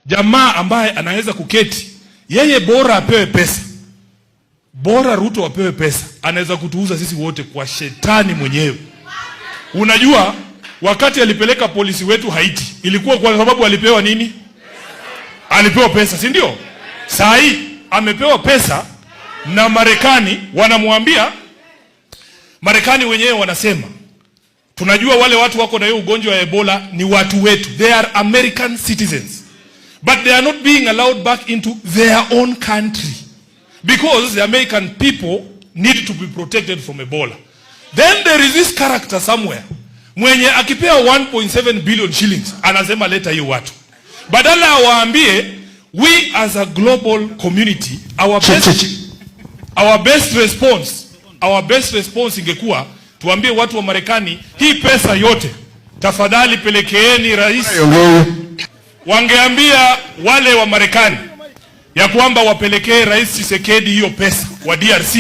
jamaa ambaye anaweza kuketi, yeye bora apewe pesa, bora Ruto apewe pesa, anaweza kutuuza sisi wote kwa shetani mwenyewe. Unajua wakati alipeleka polisi wetu Haiti, ilikuwa kwa sababu alipewa nini? Alipewa pesa, si ndio? Saa hii amepewa pesa na Marekani, wanamwambia Marekani wenyewe wanasema, tunajua wale watu wako na hiyo ugonjwa wa Ebola ni watu wetu. They are American citizens. But they are not being allowed back into their own country because the American people need to be protected from Ebola. Then there is this character somewhere mwenye akipewa 1.7 billion shillings anasema leta hiyo watu. Badala waambie we as a global community our best response ingekuwa tuambie watu wa Marekani, hii pesa yote tafadhali pelekeeni rais. Wangeambia wale wa Marekani ya kwamba wapelekee Rais Tshisekedi hiyo pesa wa DRC.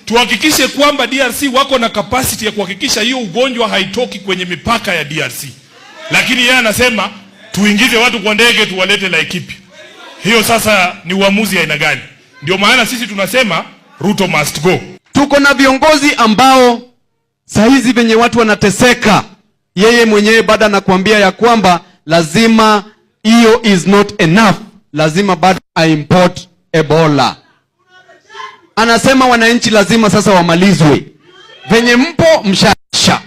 Tuhakikishe kwamba DRC wako na capacity ya kuhakikisha hiyo ugonjwa haitoki kwenye mipaka ya DRC. Lakini yeye anasema tuingize watu kwa ndege tuwalete Laikipia. Hiyo sasa ni uamuzi aina gani? Ndio maana sisi tunasema Ruto must go. Tuko na viongozi ambao saa hizi venye watu wanateseka, yeye mwenyewe baada na kuambia ya kwamba lazima hiyo is not enough, lazima bado import Ebola. Anasema wananchi lazima sasa wamalizwe. Venye mpo mshasha.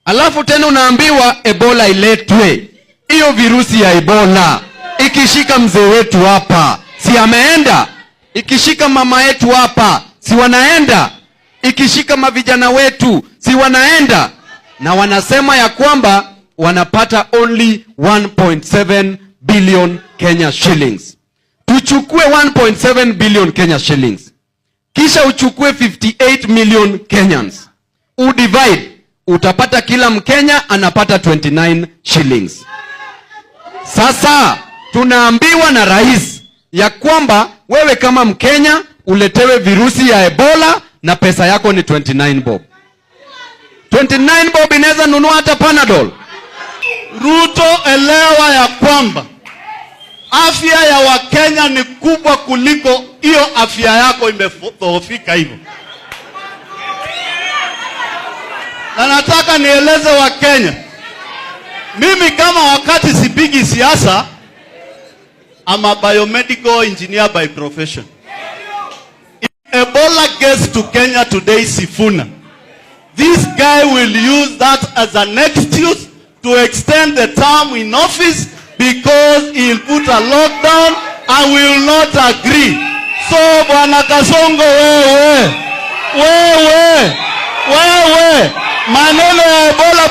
Alafu tena unaambiwa Ebola iletwe. Hiyo virusi ya Ebola ikishika mzee wetu hapa, si ameenda? Ikishika mama yetu hapa, si wanaenda? Ikishika mavijana wetu, si wanaenda? Na wanasema ya kwamba wanapata only 1.7 billion Kenya shillings. Tuchukue 1.7 billion Kenya shillings. Kisha uchukue 58 million Kenyans. Udivide, utapata kila Mkenya anapata 29 shillings. Sasa tunaambiwa na rais ya kwamba wewe kama Mkenya uletewe virusi ya Ebola na pesa yako ni 29 bob. 29 bob inaweza nunua hata Panadol. Ruto, elewa ya kwamba afya ya Wakenya ni kubwa kuliko hiyo afya yako imedhoofika hivyo. Na nataka nieleze Wakenya, mimi kama wakati sipigi siasa, I'm a biomedical engineer by profession. If Ebola gets to Kenya today, Sifuna, this guy will use that as an excuse to extend the term in office because he'll put a lockdown and we will not agree. So Bwana Kasongo, wewe maneno ya Ebola